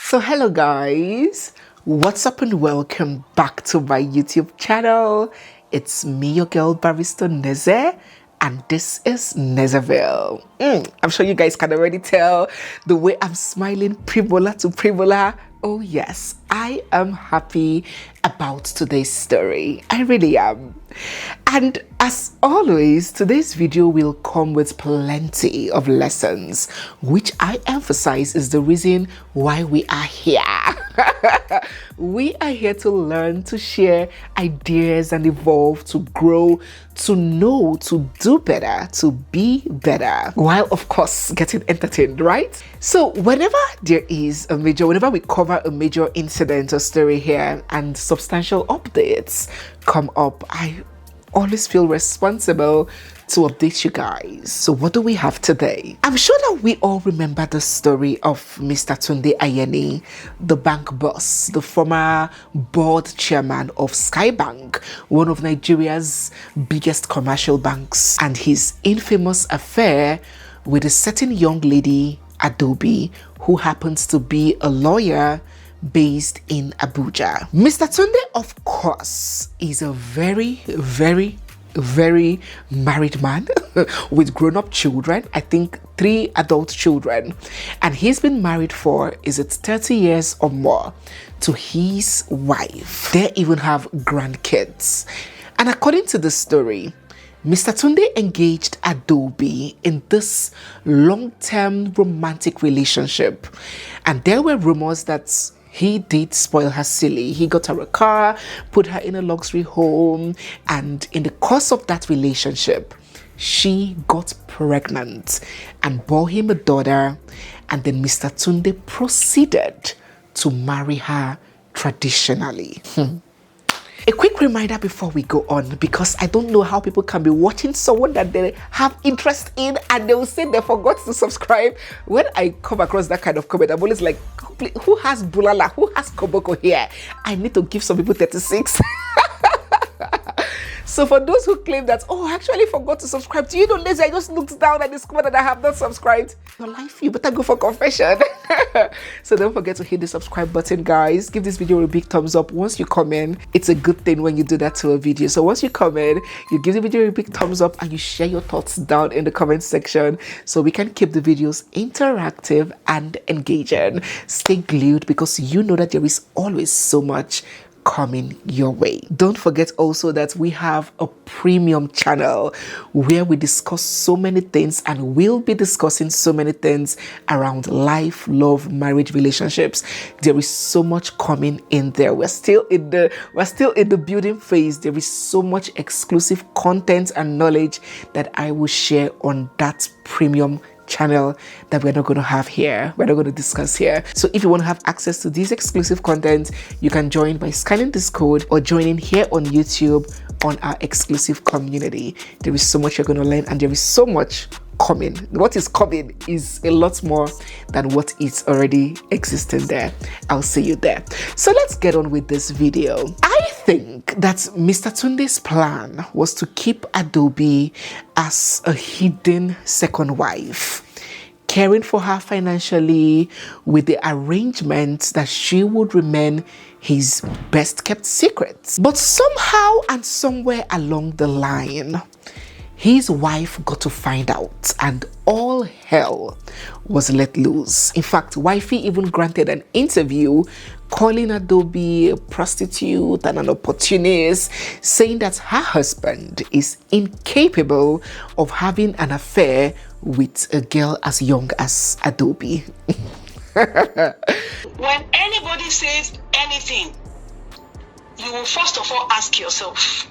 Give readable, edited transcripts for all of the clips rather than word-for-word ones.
So hello guys, what's up and welcome back to my YouTube channel. It's me, your girl Barrister Neze, and this is Nezeville. I'm sure you guys can already tell the way I'm smiling primola to primola. Oh yes, I am happy about today's story. I really am. And as always, today's video will come with plenty of lessons, which I emphasize is the reason why we are here. We are here to learn, to share ideas and evolve, to grow, to know, to do better, to be better, while of course getting entertained, right? So whenever we cover a major incident or story here and substantial updates come up, I always feel responsible to update you guys. So what do we have today? I'm sure that we all remember the story of Mr. Tunde AYENI, the bank boss, the former board chairman of Skye Bank, one of Nigeria's biggest commercial banks, and his infamous affair with a certain young lady, Adobe, who happens to be a lawyer based in Abuja. Mr. Tunde, of course, is a very married man with grown-up children. I think 3 adult children, and he's been married for 30 years or more to his wife. They even have grandkids, and according to the story, Mr. Tunde engaged Adobe in this long-term romantic relationship, and there were rumors that he did spoil her silly. He got her a car, put her in a luxury home, and in the course of that relationship, she got pregnant and bore him a daughter, and then Mr. Tunde proceeded to marry her traditionally. A quick reminder before we go on, because I don't know how people can be watching someone that they have interest in and they will say they forgot to subscribe. When I come across that kind of comment, I'm always like, who has Bulala? Who has Koboko here? I need to give some people 36. So for those who claim that, oh, I actually forgot to subscribe, do you know, lazy, I just looked down and discovered that I have not subscribed. Your life, you better go for confession. So don't forget to hit the subscribe button, guys. Give this video a big thumbs up. Once you come in, it's a good thing when you do that to a video. So once you come in, you give the video a big thumbs up and you share your thoughts down in the comment section so we can keep the videos interactive and engaging. Stay glued, because you know that there is always so much coming your way. Don't forget also that we have a premium channel where we discuss so many things, and we'll be discussing so many things around life, love, marriage, relationships. There is so much coming in there. We're still in the building phase. There is so much exclusive content and knowledge that I will share on that premium channel that we're not going to have here, we're not going to discuss here. So if you want to have access to these exclusive content, you can join by scanning this code or joining here on YouTube on our exclusive community. There is so much you're going to learn, and there is so much coming. What is coming is a lot more than what is already existing there. I'll see you there. So let's get on with this video. I think that Mr. Tunde's plan was to keep Adobe as a hidden second wife, caring for her financially with the arrangement that she would remain his best kept secret. But somehow and somewhere along the line, his wife got to find out, and all hell was let loose. In fact, wifey even granted an interview calling Adobe a prostitute and an opportunist, saying that her husband is incapable of having an affair with a girl as young as Adobe. When anybody says anything, you will first of all ask yourself,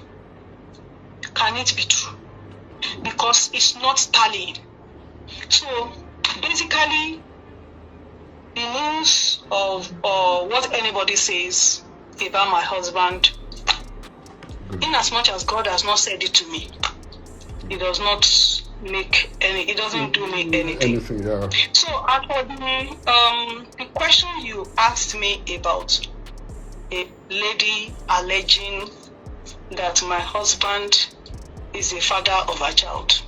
can it be true? Because it's not tallying. So basically, the news of what anybody says about my husband, in as much as God has not said it to me, it does not make any, it doesn't do me anything. Yeah. So as for the question you asked me about a lady alleging that my husband is the father of a child,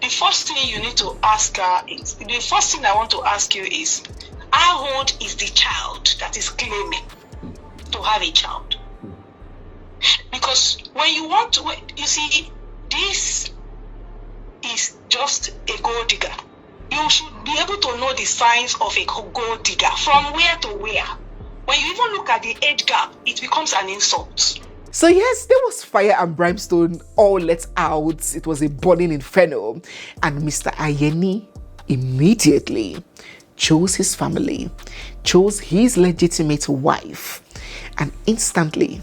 the first thing you need to ask her is, the first thing I want to ask you is, How old is the child that is claiming to have a child? Because when you want to, you see, this is just a gold digger. You should be able to know the signs of a gold digger from where to where. When you even look at the age gap, it becomes an insult. So yes, there was fire and brimstone all let out. It was a burning inferno. And Mr. Ayeni immediately chose his family, chose his legitimate wife, and instantly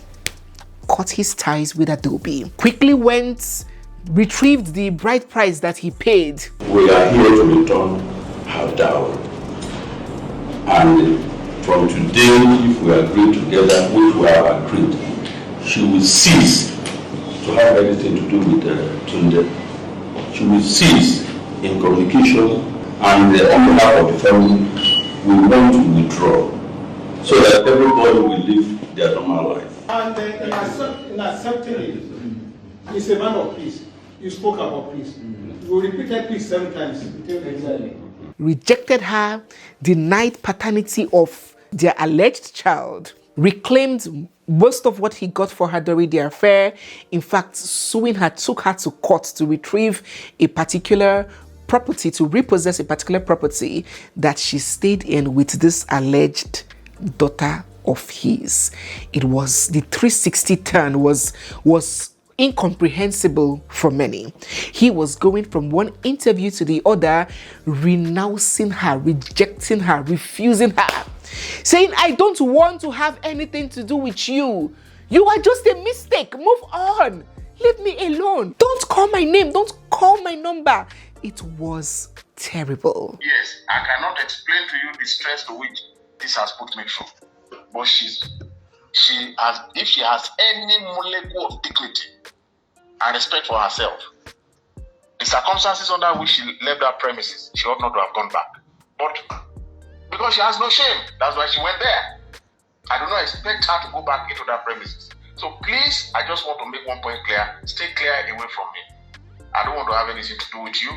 cut his ties with Adobe. Quickly went, retrieved the bride price that he paid. We are here to return her dowry. And from today, if we agree together, which we have agreed, she will cease to have anything to do with Tunde. She will cease in communication, and on behalf of the family, we want to withdraw so that everybody will live their normal life. And in accepting it, it's a man of peace. You spoke about peace. You repeated peace 7 times. Exactly. Rejected her, denied paternity of their alleged child, reclaimed most of what he got for her during the affair. In fact, suing her took her to court to retrieve a particular property, to repossess a particular property that she stayed in with this alleged daughter of his. It was the 360 turn was incomprehensible for many. He was going from one interview to the other, renouncing her, rejecting her, refusing her, saying, I don't want to have anything to do with you. You are just a mistake. Move on. Leave me alone. Don't call my name. Don't call my number. It was terrible. Yes, I cannot explain to you the stress to which this has put me through. But if she has any molecule of dignity and respect for herself, the circumstances under which she left that premises, she ought not to have gone back. But because she has no shame, that's why she went there. I do not expect her to go back into that premises. So please, I just want to make one point clear. Stay clear away from me. I don't want to have anything to do with you.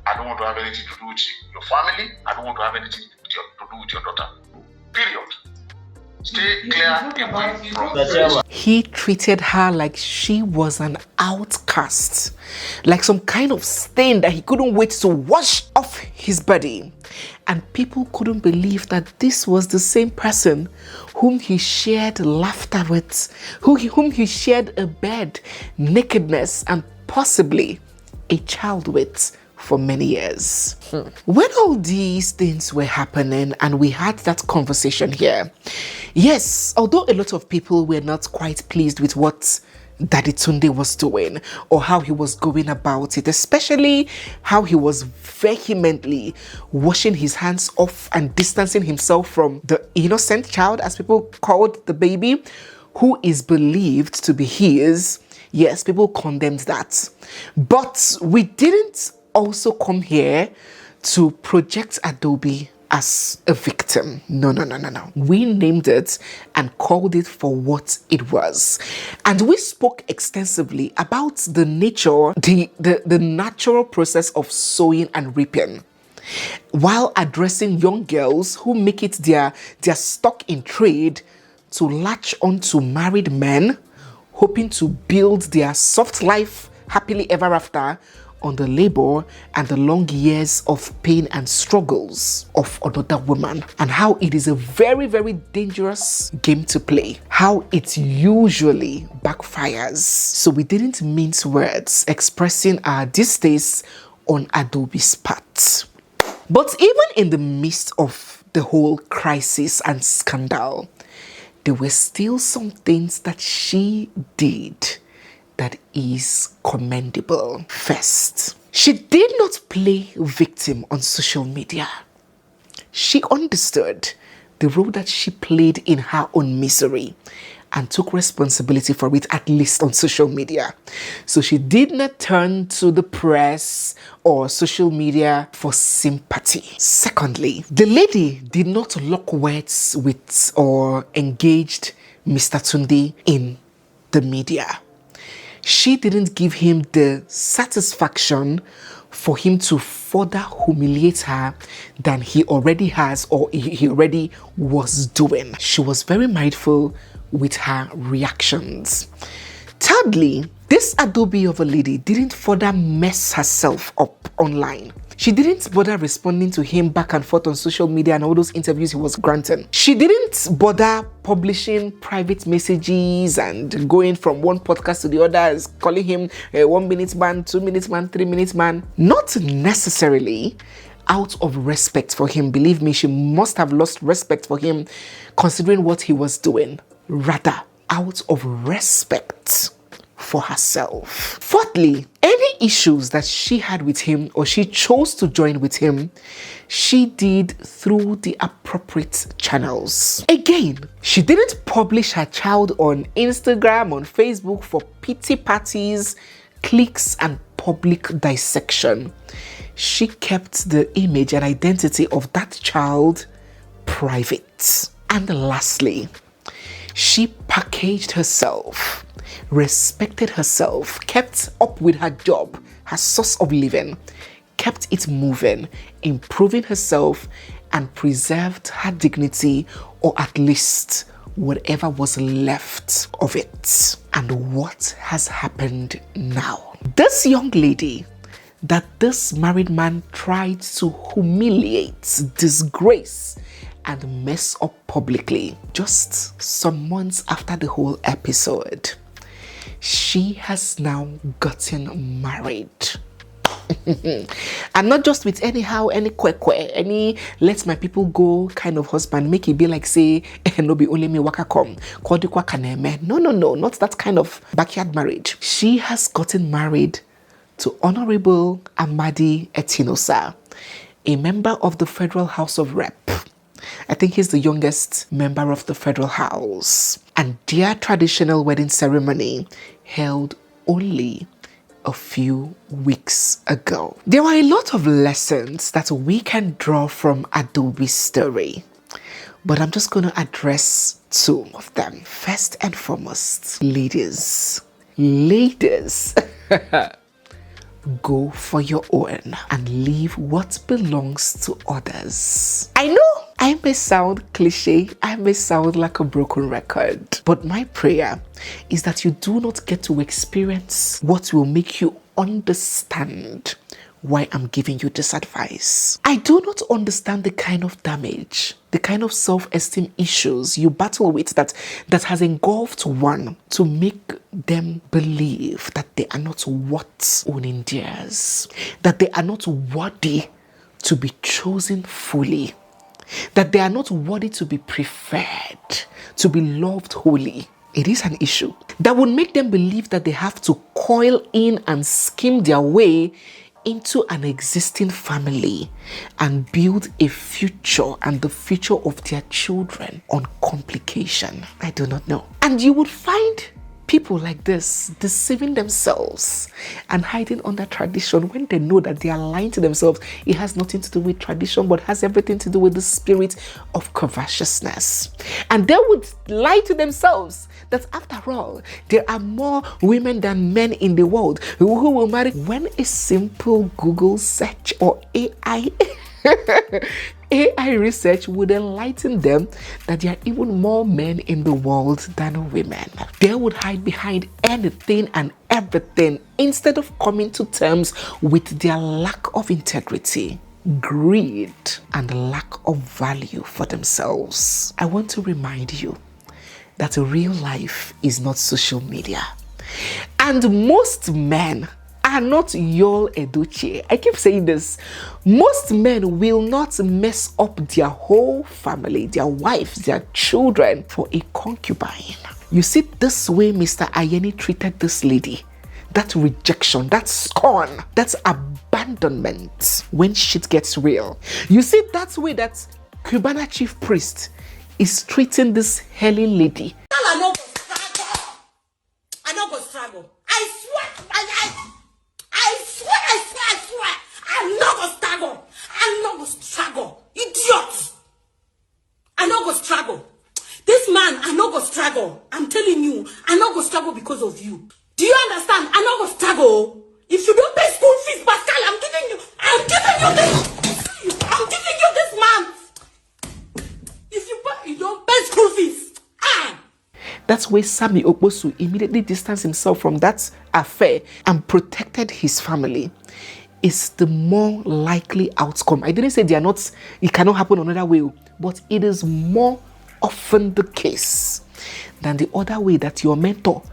I don't want to have anything to do with your family. I don't want to have anything to do with your daughter. Period. Stay clear away from her. He treated her like she was an outcast, like some kind of stain that he couldn't wait to wash off his body. And people couldn't believe that this was the same person whom he shared laughter with, whom he shared a bed, nakedness, and possibly a child with for many years. When all these things were happening and we had that conversation here, yes, although a lot of people were not quite pleased with what Daddy Tundi was doing or how he was going about it, especially how he was vehemently washing his hands off and distancing himself from the innocent child, as people called the baby, who is believed to be his. Yes, people condemned that. But we didn't also come here to project Adobe as a victim. No. We named it and called it for what it was. And we spoke extensively about the nature, the natural process of sowing and reaping, while addressing young girls who make it their stock in trade to latch on to married men, hoping to build their soft life happily ever after on the labor and the long years of pain and struggles of another woman, and how it is a very, very dangerous game to play, how it usually backfires. So we didn't mince words expressing our distaste on Adobe's part. But even in the midst of the whole crisis and scandal, there were still some things that she did that is commendable. First, she did not play victim on social media. She understood the role that she played in her own misery and took responsibility for it, at least on social media. So she did not turn to the press or social media for sympathy. Secondly, the lady did not lock words with or engaged Mr. Tundi in the media. She didn't give him the satisfaction for him to further humiliate her than he already has or he already was doing. She was very mindful with her reactions. Thirdly, this Adobe of a lady didn't further mess herself up online. She didn't bother responding to him back and forth on social media and all those interviews he was granting. She didn't bother publishing private messages and going from one podcast to the other, calling him a 1 minute man, 2 minute man, 3 minute man. Not necessarily out of respect for him. Believe me, she must have lost respect for him considering what he was doing. Rather, out of respect for herself. Fourthly, any issues that she had with him or she chose to join with him, she did through the appropriate channels. Again, she didn't publish her child on Instagram, on Facebook for pity parties, cliques, and public dissection. She kept the image and identity of that child private. And lastly, she packaged herself, respected herself, kept up with her job, her source of living, kept it moving, improving herself, and preserved her dignity, or at least whatever was left of it. And what has happened now? This young lady that this married man tried to humiliate, disgrace, and mess up publicly, just some months after the whole episode, she has now gotten married. And not just with anyhow, any kwekwe, any let my people go kind of husband, make it be like say, no be only me waka come, kodikwa kaneme. No, not that kind of backyard marriage. She has gotten married to Honorable Amadi Etinosa, a member of the Federal House of Rep. I think he's the youngest member of the Federal House. And their traditional wedding ceremony held only a few weeks ago. There were a lot of lessons that we can draw from Adobe's story, but I'm just going to address two of them. First and foremost, ladies, go for your own and leave what belongs to others. I know I may sound cliche, I may sound like a broken record, but my prayer is that you do not get to experience what will make you understand why I'm giving you this advice. I do not understand the kind of damage, the kind of self-esteem issues you battle with that has engulfed one to make them believe that they are not worth owning theirs, that they are not worthy to be chosen fully, that they are not worthy to be preferred, to be loved wholly. It is an issue that would make them believe that they have to coil in and scheme their way into an existing family and build a future and the future of their children on complication. I do not know. And you would find people like this deceiving themselves and hiding under tradition when they know that they are lying to themselves. It has nothing to do with tradition, but has everything to do with the spirit of covetousness. And they would lie to themselves that after all, there are more women than men in the world who will marry. When a simple Google search or AI research would enlighten them that there are even more men in the world than women. They would hide behind anything and everything instead of coming to terms with their lack of integrity, greed, and lack of value for themselves. I want to remind you that real life is not social media. And most men are not Yul Edochie. I keep saying this. Most men will not mess up their whole family, their wives, their children for a concubine. You see, this way Mr. Ayeni treated this lady, that rejection, that scorn, that abandonment when shit gets real. You see, that's way that Cubana chief priest is treating this Helen lady. I know go struggle. I swear. I'm not go struggle. Idiot. I not go struggle. This man, I not go struggle. I'm telling you, I not go struggle because of you. Do you understand? I know go struggle. If you don't pay school fees, Pascal, I'm giving you this month. If you don't pay school fees, That's why Sammy Okposu immediately distanced himself from that affair and protected his family. Is the more likely outcome. I didn't say it cannot happen another way, but it is more often the case than the other way that your mentor,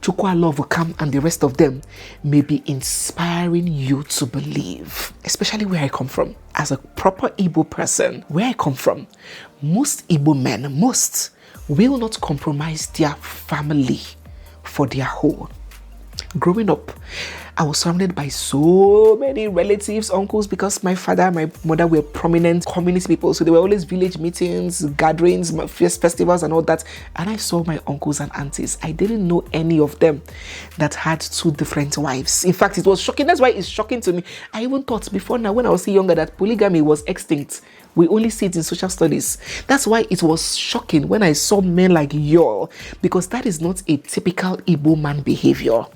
Chukwa Love, will come and the rest of them may be inspiring you to believe. Especially where I come from. As a proper Igbo person, where I come from, most Igbo men, will not compromise their family for their whole. Growing up, I was surrounded by so many relatives, uncles, because my father and my mother were prominent communist people. So there were always village meetings, gatherings, festivals and all that. And I saw my uncles and aunties. I didn't know any of them that had 2 different wives. In fact, it was shocking. That's why it's shocking to me. I even thought before now, when I was younger, that polygamy was extinct. We only see it in social studies. That's why it was shocking when I saw men like y'all, because that is not a typical Igbo man behavior.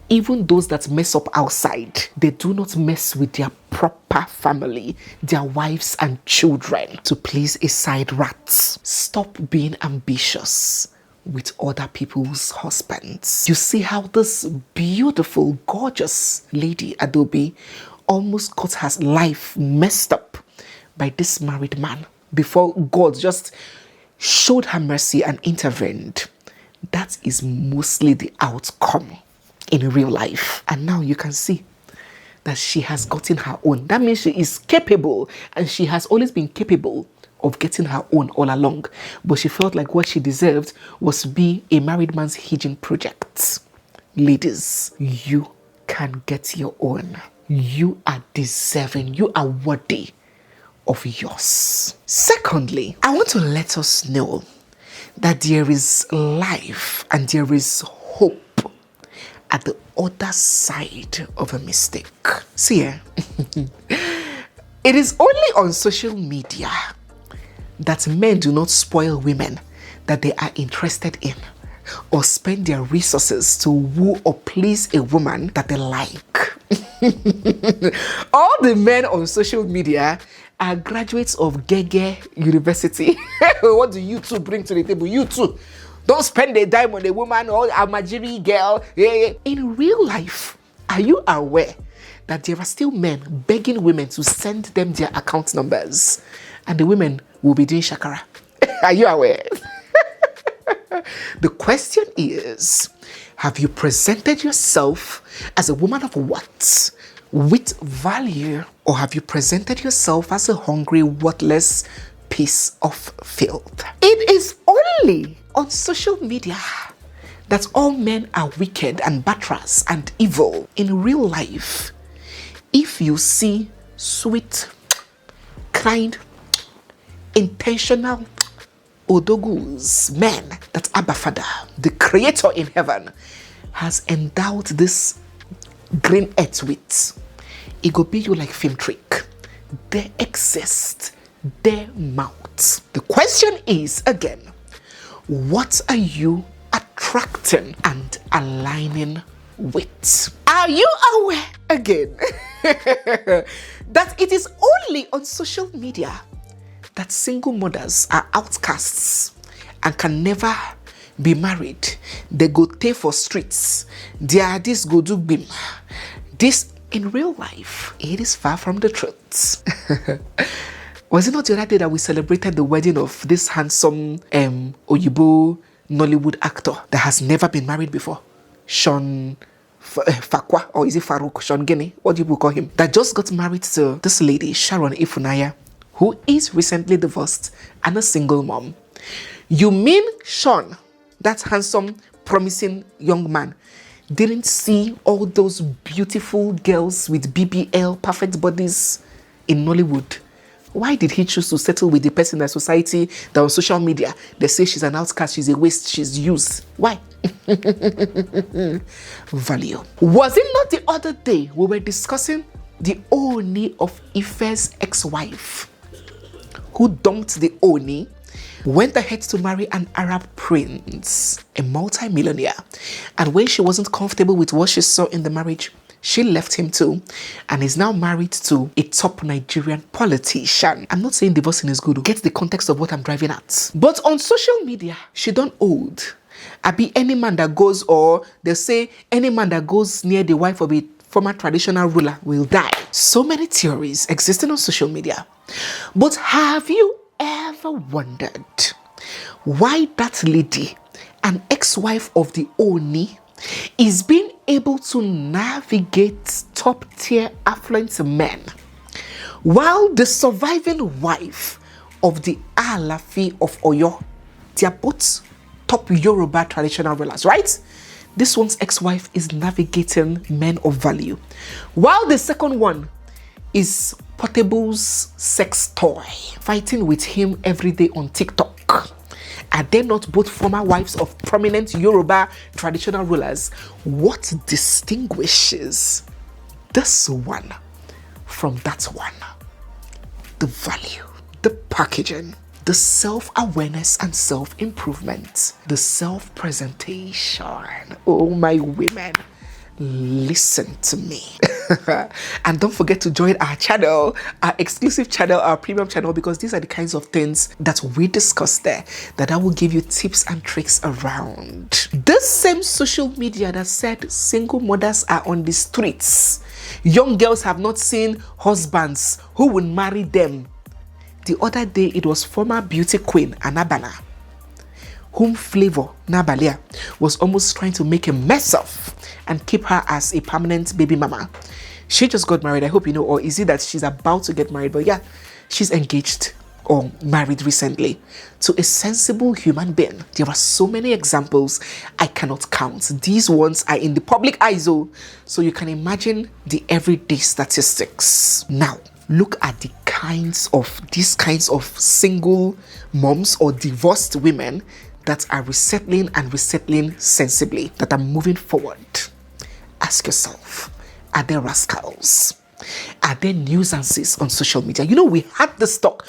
Even those that mess up outside, they do not mess with their proper family, their wives and children, to please a side rat. Stop being ambitious with other people's husbands. You see how this beautiful, gorgeous lady, Adobe, almost got her life messed up by this married man before God just showed her mercy and intervened. That is mostly the outcome in real life. And now you can see that she has gotten her own. That means she is capable, and she has always been capable of getting her own all along. But she felt like what she deserved was to be a married man's hidden project. Ladies, you can get your own. You are deserving. You are worthy of yours. Secondly, I want to let us know that there is life and there is hope at the other side of a mistake. See, it is only on social media that men do not spoil women that they are interested in, or spend their resources to woo or please a woman that they like. All the men on social media are graduates of Gege University. What do you two bring to the table? You two don't spend a dime on a woman or a Majiri girl. In real life, are you aware that there are still men begging women to send them their account numbers, and the women will be doing shakara? Are you aware? The question is, have you presented yourself as a woman of what? With value? Or have you presented yourself as a hungry, worthless piece of filth? It is only on social media that all men are wicked and batters and evil. In real life, if you see sweet, kind, intentional Odogus, men that Abba Father, the Creator in heaven, has endowed this green earth with, it go be you like film trick. They exist, they mount. The question is again, what are you attracting and aligning with? Are you aware again that it is only on social media that single mothers are outcasts and can never be married? They go pay for streets. They are this go do bim. This in real life, it is far from the truth. Was it not the other day that we celebrated the wedding of this handsome Oyibo Nollywood actor that has never been married before? Sean Fakwa, or is it Farouk? Sean Gene, what do you call him? That just got married to this lady, Sharon Ifunaya, who is recently divorced and a single mom. You mean Sean, that handsome, promising young man, didn't see all those beautiful girls with BBL, perfect bodies in Nollywood? Why did he choose to settle with the person in society that on social media, they say she's an outcast, she's a waste, she's used? Why? Value. Was it not the other day we were discussing the Oni of Ife's ex-wife, who dumped the Oni went ahead to marry an Arab prince, a multi-millionaire. And when she wasn't comfortable with what she saw in the marriage, she left him too, and is now married to a top Nigerian politician. I'm not saying divorcing is good. Get the context of what I'm driving at. But on social media, she done old. I be any man that goes, or they say any man that goes near the wife of a former traditional ruler will die. So many theories existing on social media. But have you ever wondered why that lady, an ex-wife of the AYENI, is being able to navigate top-tier affluent men, while the surviving wife of the Alafi of Oyo, they are both top Yoruba traditional rulers, right? This one's ex-wife is navigating men of value, while the second one is Portable's sex toy, fighting with him every day on TikTok. Are they not both former wives of prominent Yoruba traditional rulers? What distinguishes this one from that one? The value, the packaging, the self-awareness and self-improvement, the self-presentation. Oh, my women, listen to me. And don't forget to join our channel, our exclusive channel, our premium channel, because these are the kinds of things that we discuss there, that I will give you tips and tricks around. This same social media that said single mothers are on the streets, young girls have not seen husbands who will marry them. The other day, it was former beauty queen Anabana, whom Flavor Nabalia was almost trying to make a mess of and keep her as a permanent baby mama. She just got married, I hope you know, or is it that she's about to get married? But yeah, she's engaged or married recently to a sensible human being. There are so many examples I cannot count. These ones are in the public eye, so you can imagine the everyday statistics. Now, look at these kinds of single moms or divorced women that are resettling sensibly, that are moving forward. Ask yourself, are they rascals? Are there nuisances on social media? You know, we had this talk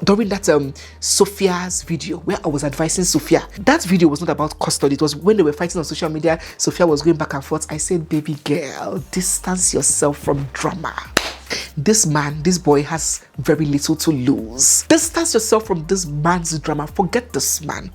during that Sophia's video where I was advising Sophia. That video was not about custody. It was when they were fighting on social media. Sophia was going back and forth. I said, baby girl, distance yourself from drama. This boy has very little to lose. Distance yourself from this man's drama. Forget this man.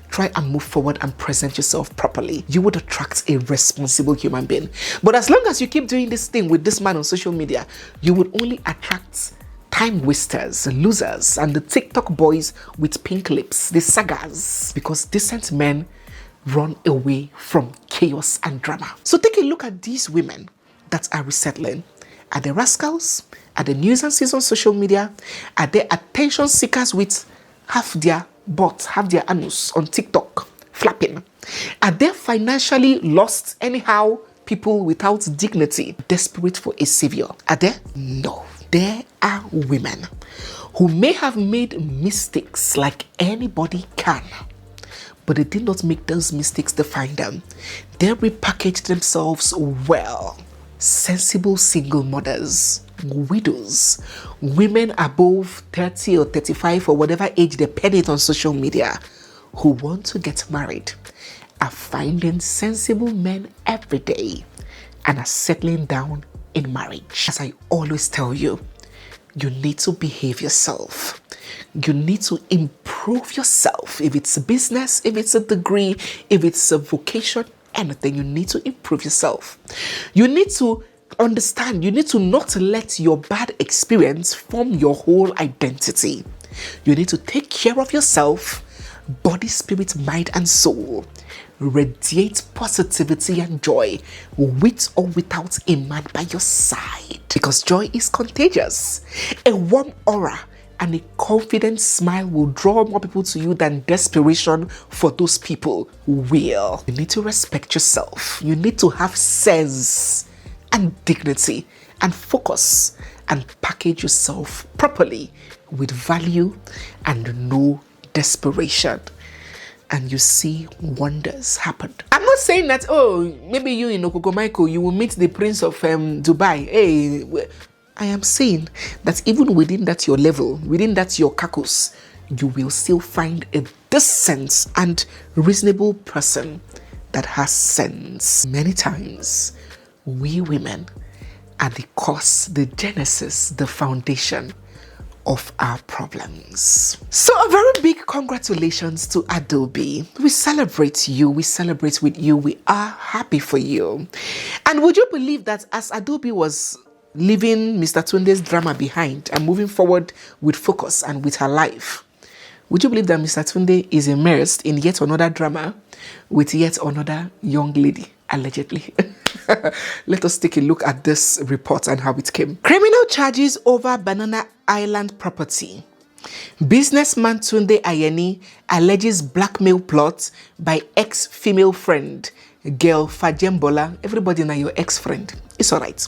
Try and move forward and present yourself properly. You would attract a responsible human being. But as long as you keep doing this thing with this man on social media, you would only attract time wasters, losers, and the TikTok boys with pink lips, the sagas, because decent men run away from chaos and drama. So take a look at these women that are resettling. Are they rascals? Are they nuisances on social media? Are they attention seekers with half their butt, half their anus on TikTok flapping? Are they financially lost anyhow people without dignity, desperate for a savior? Are there? No. There are women who may have made mistakes like anybody can, but they did not make those mistakes define them. They repackaged themselves well. Sensible single mothers, widows, women above 30 or 35 or whatever age they pen it on social media who want to get married are finding sensible men every day and are settling down in marriage. As I always tell you, you need to behave yourself. You need to improve yourself. If it's a business, if it's a degree, if it's a vocation, anything, you need to improve yourself. You need to understand, you need to not let your bad experience form your whole identity. You need to take care of yourself, body, spirit, mind, and soul. Radiate positivity and joy with or without a man by your side, because joy is contagious. A warm aura and a confident smile will draw more people to you than desperation for those people will. You need to respect yourself. You need to have sense and dignity and focus and package yourself properly with value and no desperation. And you see wonders happen. I'm not saying that, oh, maybe you in Okoko Michael, you will meet the Prince of Dubai. Hey, I am saying that even within that your level, within that your kakus, you will still find a decent and reasonable person that has sense. Many times, we women are the cause, the genesis, the foundation of our problems. So a very big congratulations to Adobe. We celebrate you, we celebrate with you, we are happy for you. And would you believe that as Adobe was leaving Mr. Tunde's drama behind and moving forward with focus and with her life, would you believe that Mr. Tunde is immersed in yet another drama with yet another young lady, allegedly? Let us take a look at this report and how it came. Criminal charges over Banana Island property. Businessman Tunde AYENI alleges blackmail plot by ex-female friend, girl Fajembola. Everybody now your ex-friend. It's all right.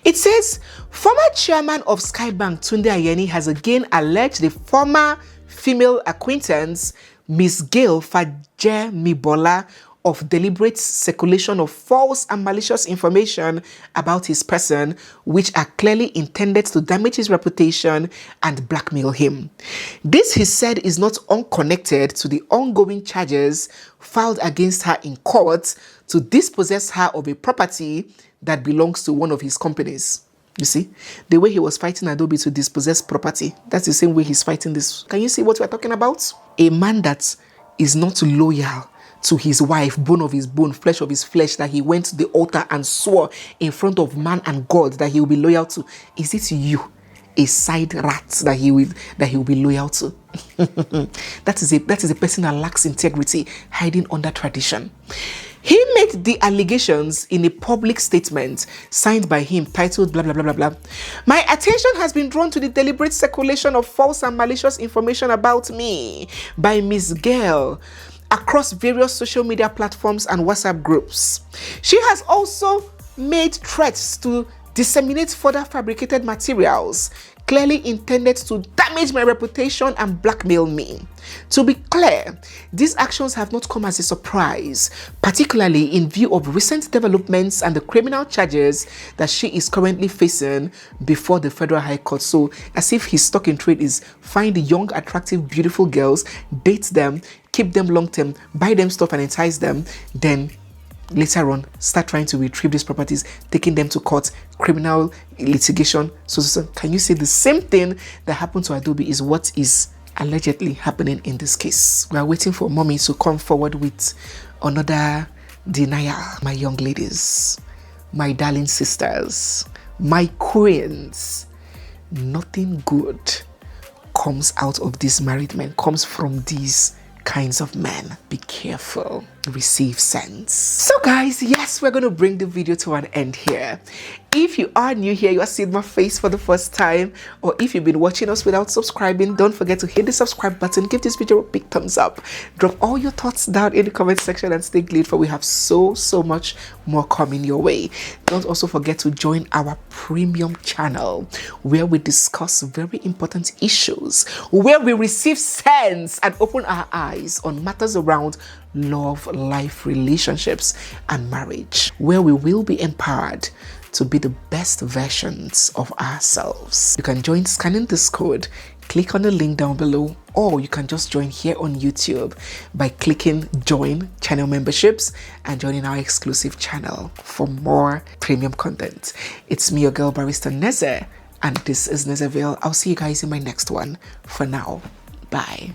It says, former chairman of Skye Bank Tunde AYENI has again alleged the former female acquaintance, Miss Gail Fajemibola, of deliberate circulation of false and malicious information about his person, which are clearly intended to damage his reputation and blackmail him. This, he said, is not unconnected to the ongoing charges filed against her in court to dispossess her of a property that belongs to one of his companies. You see, the way he was fighting Adobe to dispossess property, that's the same way he's fighting this. Can you see what we're talking about? A man that is not loyal to his wife, bone of his bone, flesh of his flesh, that he went to the altar and swore in front of man and God that he will be loyal to. Is it you, a side rat, that he will be loyal to? That is a person that lacks integrity, hiding under tradition. He made the allegations in a public statement signed by him titled blah, blah, blah, blah, blah. My attention has been drawn to the deliberate circulation of false and malicious information about me by Miss Gail across various social media platforms and WhatsApp groups. She has also made threats to disseminate further fabricated materials clearly intended to damage my reputation and blackmail me. To be clear, these actions have not come as a surprise, particularly in view of recent developments and the criminal charges that she is currently facing before the Federal High Court. So, as if his stock in trade is find young, attractive, beautiful girls, date them, keep them long term, buy them stuff and entice them, then later on start trying to retrieve these properties, taking them to court, criminal litigation. So can you say the same thing that happened to Adobe is what is allegedly happening in this case? We are waiting for mommy to come forward with another denial. My young ladies, my darling sisters, my queens, nothing good comes out of these married men, comes from these kinds of men. Be careful. Receive sense. So guys, yes, we're going to bring the video to an end here. If you are new here, you are seeing my face for the first time, or if you've been watching us without subscribing, don't forget to hit the subscribe button, give this video a big thumbs up, drop all your thoughts down in the comment section, and stay glued, for we have so much more coming your way. Don't also forget to join our premium channel where we discuss very important issues, where we receive sense and open our eyes on matters around love, life, relationships, and marriage, where we will be empowered to be the best versions of ourselves. You can join scanning this code, click on the link down below, or you can just join here on YouTube by clicking join channel memberships and joining our exclusive channel for more premium content. It's me, your girl Barrister Neze, and this is Nezeville. I'll see you guys in my next one. For now, bye.